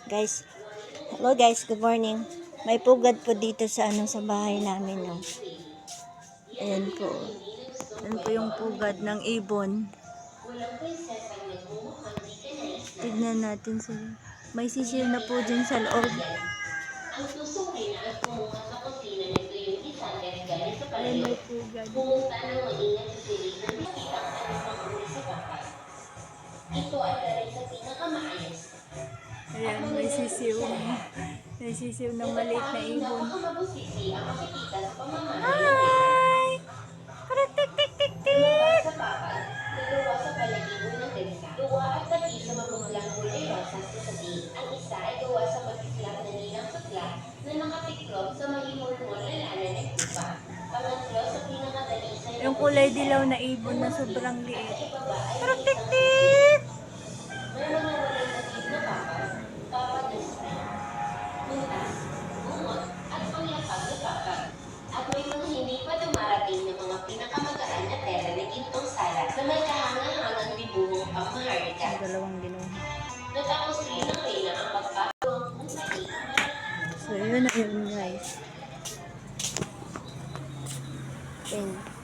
Guys, hello guys, good morning. May pugad po dito sa sa bahay namin, no. Ayan po. Ayan po yung pugad ng ibon. Tignan natin sila. May sisiw na po dyan sa loob. Ayan, may pugad. Ito ay galing sa pinakamaayos. Ayan, may sisiw. May sisiw ng maliit na ibon. Hi! Parang tik-tik-tik-tik! Dalawa sa palagibo ng ganda. Duwa at pati sa magulang kulay rosa sa sabi. Ang isa ay gawa sa matiklap na nilang putla na nakatiklop sa mahimol-mol na lana ng kupa. Pangatlo sa pinakadali sa yung kulay dilaw na ibon na sobrang liit. Parang tik-tik! May mga walang naging na papas, papas na spray, muntas, bumot, at panglapag na papas. At may mga hindi pa dumarating na mga pinakamagaan na tela na gintong sala na may kahangang-hangang dibuhong pangmaharika. Dalawang ginuha. Natapos rin ng reyna ang pagpapawang kung sali. So yun na yun guys. Okay.